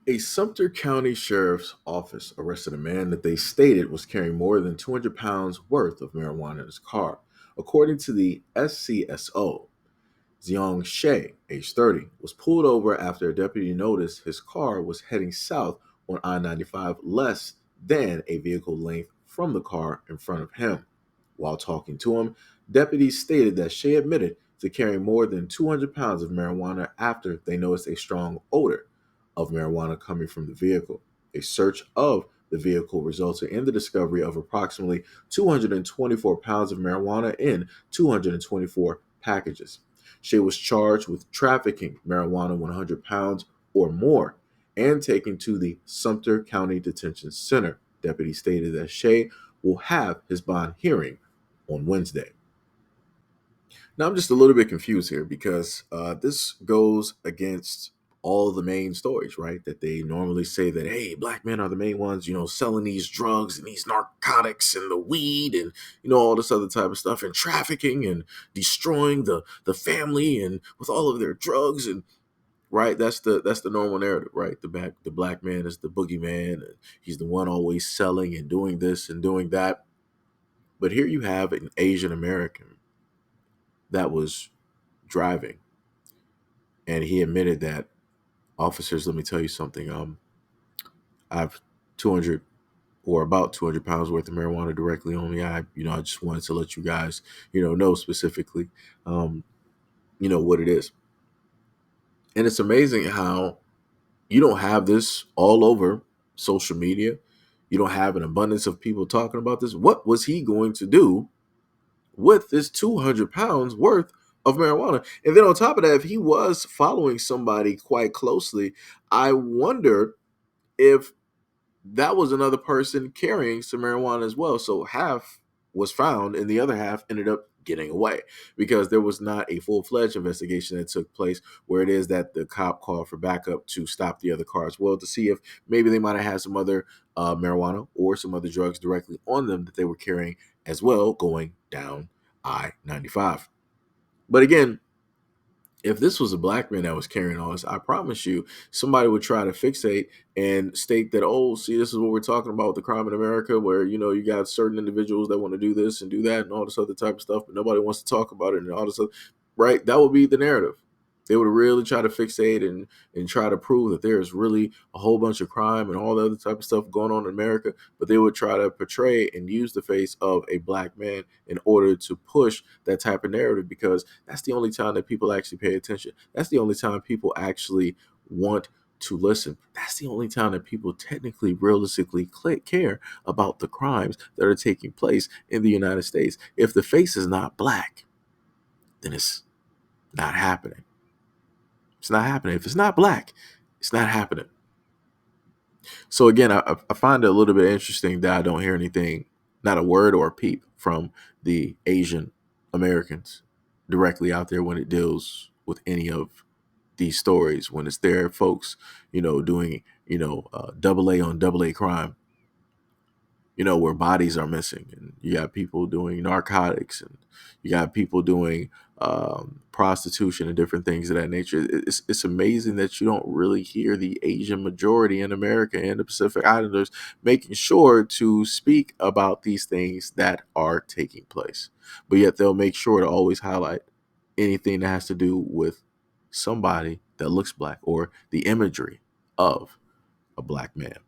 A Sumter County Sheriff's Office arrested a man that they stated was carrying more than 200 pounds worth of marijuana in his car. According to the SCSO, Xiong She, age 30, was pulled over after a deputy noticed his car was heading south on I-95 less than a vehicle length from the car in front of him. While talking to him, deputies stated that She admitted to carrying more than 200 pounds of marijuana after they noticed a strong odor of marijuana coming from the vehicle. A search of the vehicle resulted in the discovery of approximately 224 pounds of marijuana in 224 packages. She was charged with trafficking marijuana 100 pounds or more and taken to the Sumter County Detention Center. Deputy stated that Shea will have his bond hearing on Wednesday. Now, I'm just a little bit confused here because this goes against all the main stories, right? That they normally say that, hey, black men are the main ones, selling these drugs and these narcotics and the weed and, all this other type of stuff and trafficking and destroying the family and with all of their drugs and right. That's the normal narrative, right? The black man is the boogeyman and he's the one always selling and doing this and doing that. But here you have an Asian American that was driving, and he admitted that officers, let me tell you something. I've 200 or about 200 pounds worth of marijuana directly on me. I just wanted to let you guys, know specifically, um, what it is. And it's amazing how you don't have this all over social media. You don't have an abundance of people talking about this. What was he going to do with this 200 pounds worth of marijuana? And then on top of that, if he was following somebody quite closely, I wonder if that was another person carrying some marijuana as well. So half was found and the other half ended up getting away because there was not a full-fledged investigation that took place where it is that the cop called for backup to stop the other car as well to see if maybe they might have had some other marijuana or some other drugs directly on them that they were carrying as well going down I-95. But again, if this was a black man that was carrying all this, I promise you, somebody would try to fixate and state that, oh, see, this is what we're talking about with the crime in America, where, you got certain individuals that want to do this and do that and all this other type of stuff, but nobody wants to talk about it and all this other, right? That would be the narrative. They would really try to fixate and try to prove that there is really a whole bunch of crime and all the other type of stuff going on in America, but they would try to portray and use the face of a black man in order to push that type of narrative because that's the only time that people actually pay attention. That's the only time people actually want to listen. That's the only time that people technically, realistically care about the crimes that are taking place in the United States. If the face is not black, then it's not happening. It's not happening. If it's not black, it's not happening. So again, I find it a little bit interesting that I don't hear anything, not a word or a peep from the Asian Americans directly out there when it deals with any of these stories. When it's their folks, doing double A on double A crime, where bodies are missing, and you got people doing narcotics, and you got people doing prostitution and different things of that nature. It's amazing that you don't really hear the Asian majority in America and the Pacific Islanders making sure to speak about these things that are taking place. But yet they'll make sure to always highlight anything that has to do with somebody that looks black or the imagery of a black man.